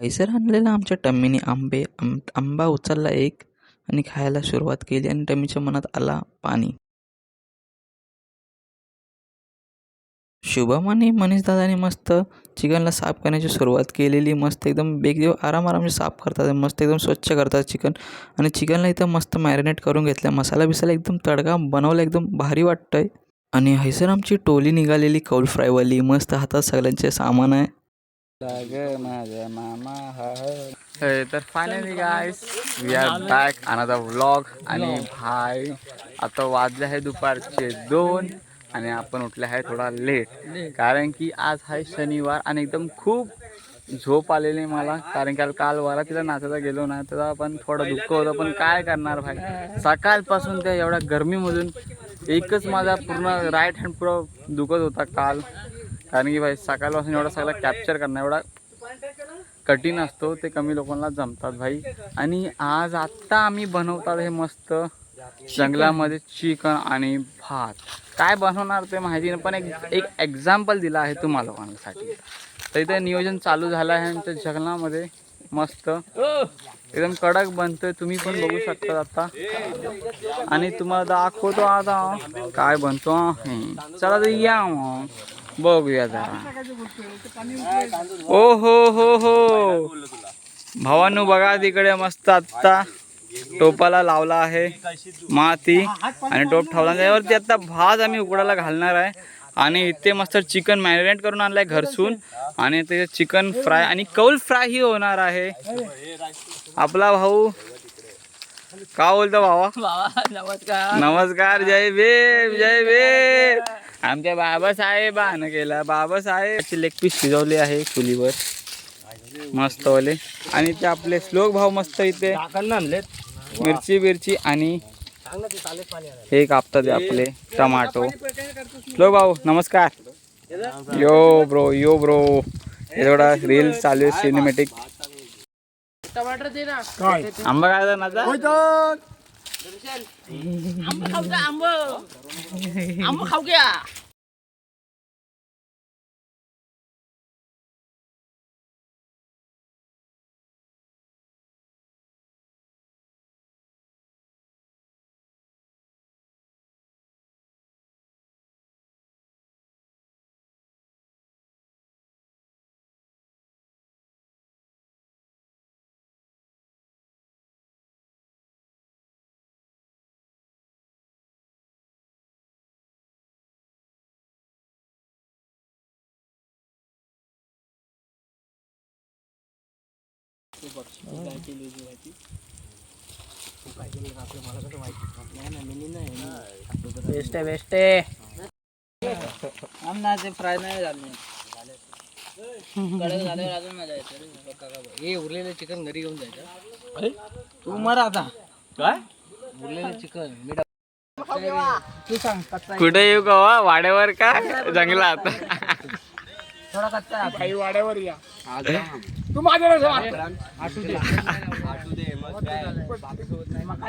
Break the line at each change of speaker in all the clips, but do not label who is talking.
हैसर आणलेला आमच्या टम्मीने आंबा उचलला एक आणि खायला सुरुवात केली आणि टम्मीच्या मनात आला पाणी. शुभम आणि मनीष दादाने मस्त चिकनला साफ करण्याची सुरुवात केलेली. मस्त एकदम आराम साफ करतात, मस्त एकदम स्वच्छ करतात चिकन. आणि चिकनला इथं मस्त मॅरिनेट करून घेतलं, मसाला बिसाला एकदम तडका बनवला, एकदम भारी वाटतंय. आणि हैसर आमची टोली निघालेली कौल फ्रायवाली. मस्त हातात सगळ्यांचे सामान आहे.
तर finally guys we are back another vlog. आणि भाई आता वाजले आहे दुपारचे 2 आणि आपण उठले आहे थोडा लेट, कारण की आज आहे शनिवार आणि एकदम खूप झोप आलेली मला. कारण की काल वरातीला नाचायला गेलो ना, तर पण थोडं दुःख होतं, पण काय करणार भाई. सकाळपासून त्या एवढ्या गरमीमधून एकच माझा पूर्ण राईट हँड पुढं दुखत होता काल. कारण की भाई सकाळपासून एवढा सगळा कॅप्चर करणं एवढा कठीण असतो, ते कमी लोकांना जमतात भाई. आणि आज आत्ता आम्ही बनवतात हे मस्त जंगलामध्ये चिकन आणि भात. काय बनवणार ते माहिती नाही, पण एक एक्झाम्पल दिला आहे तुम्हाला लोकांसाठी. तर इथे नियोजन चालू झालं आहे आमच्या जंगलामध्ये. मस्त एकदम कडक बनतोय, तुम्ही पण बघू शकता आता. आणि तुम्हाला दाखवतो आता काय बनतो. चला तर या मग बघूया जरा. ओ हो भावांनो, बघा तिकडे मस्त आत्ता टोपाला लावला आहे माती आणि टोप ठेवला, त्यावरती आता भात आम्ही उकडायला घालणार आहे. आणि इथे मस्त चिकन मॅरिनेट करून आणलाय घरसून. आणि ते चिकन फ्राय आणि कौल फ्राय ही होणार आहे. आपला भाऊ का बोलतो भावा? नमस्कार. जय भीम. आमच्या बाबासाहेबानं केला. बाबासाहेब लेग पीस शिजवले आहे चुलीवर मस्त वाले. आणि ते आपले श्लोक भाऊ मस्त इथे मिरची आणि हे कापतात आपले टमाटो. श्लोक भाऊ नमस्कार. यो ब्रो हे थोडा रील चालू आहे सिनेमॅटिक.
टमाटर दे ना.
आंबा काय नाचा
आंबा खाऊ घ्या. बेस्ट आहे. आमनाचे फ्राय नाही झाले. कडक झाल्यावर अजून मजा येते. हे उरलेलं चिकन घरी घेऊन जायचं. तू मर आता. काय उरलेलं चिकन तू सांग.
कुठे येऊ का वाड्यावर का जंगलात?
थोडा कच्चा
काही वाड्यावर या. तू माझ्यावर
काय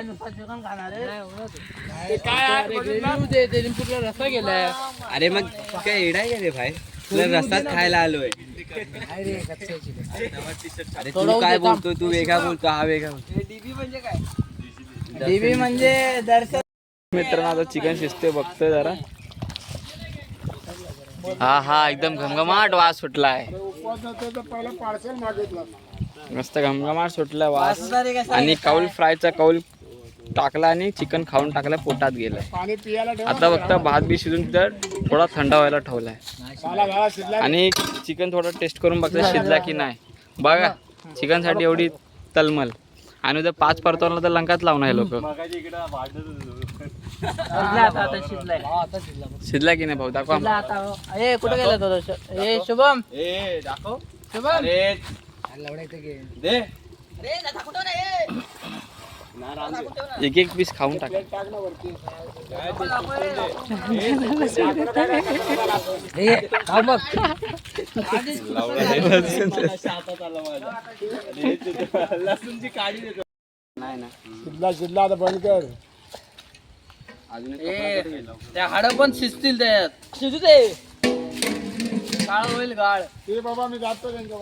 नुसतं चिकन खाणार
रस्ता गेलाय.
अरे मग काय येडाय का रे भाई, तुला रस्ताच खायला आलोय. अरे तू काय बोलतोय, तू वेगळा बोलतो, हा वेगळा बोलतो.
डीबी म्हणजे काय? डीबी म्हणजे दर्शन.
मित्रांनो आता चिकन शिजते बघतोय जरा. हा एकदम घमघमाट वास सुटलाय.
पहिला पार्सल मागितलं.
मस्त घमघमाट सुटला वास. आणि कौल फ्रायचा कौल टाकला आणि चिकन खाऊन टाकला, पोटात गेलं.
पाणी पियाला ठेवा.
आता फक्त भात बी शिजून तिथं थोडा थंड व्हायला ठेवलाय. आणि चिकन थोडं टेस्ट करून बघता शिजला की नाही. बघा चिकन साठी एवढी तलमल. आणि जर 5 परतवला तर लंकाच लावणार लोक. शिजला की नाही भाऊ दाखवा.
कुठे गेला तो? शुभम शुभम
एक पीस खाऊन टाका.
शिजला आता बंद कर.
त्या हाड पण शिजतील त्यात. शिजू दे. गाळ होईल गाळ.
ते बाबा मी जातो त्यांच्या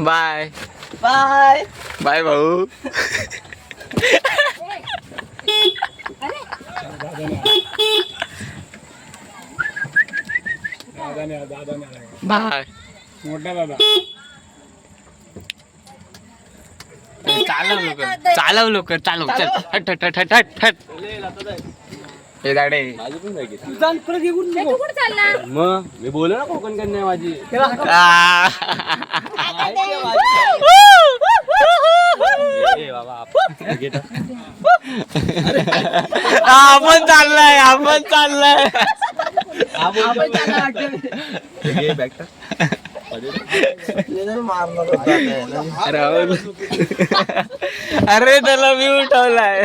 बाय
बाय.
बाय भाऊ. बाय
मोठा दादा
चालव लवकर चालव चल हट हट हट हट हट हट हे दाडे
मग मी बोललो ना कोकण कन्या माझी
आपण चाललाय राहुल अरे त्याला मी उठवलाय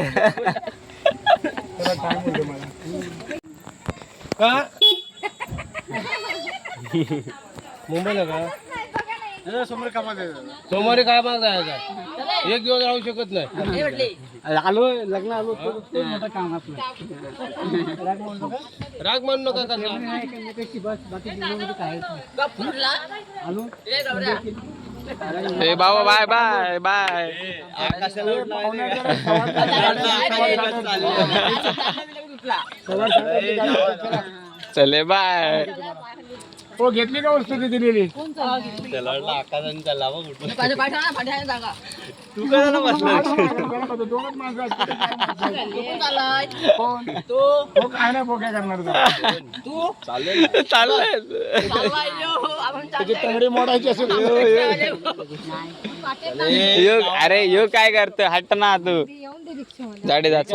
मुंबईला का सोमवारी काय माग जायचा एक दिवस राहू शकत नाही आलो लग्न आलो मोठं काम असलं राग म्हणू नका
ए बाबा बाय बाय बाय चले बाय
हो घेतली का वस्तू किती दिलेली
त्याला वाटलं आकाशाने चालला बघ कुठं
तू कशाला बसला
दोनच माणसं तो काय नाही बोक्या करणार
चाललंय
त्याची तंगडी मोडायची असेल
अरे यो काय करतोय हट ना तू जाडे जात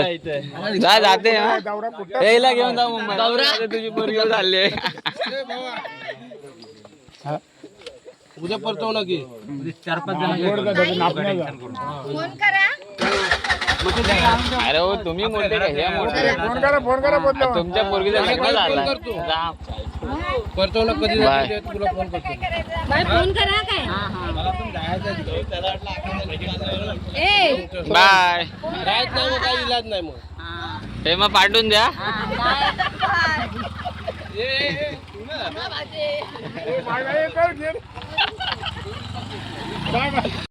जा जाते यायला घेऊन जा मुंबई तुझी पोरगी झाली
उद्या परतव ना की 4-5 जण
फोन करा
अरे हो तुम्ही मोठे का हे मोठे
फोन करा बोलतो
तुमच्या पोरगीचा लग्न झाला
करतो ना कधी
बाय.
तुला फोन करतो
फोन करा काय
बाय
राहत नाही मग काही इलाज नाही मग
हे मग पाठवून द्या
बाय बाय.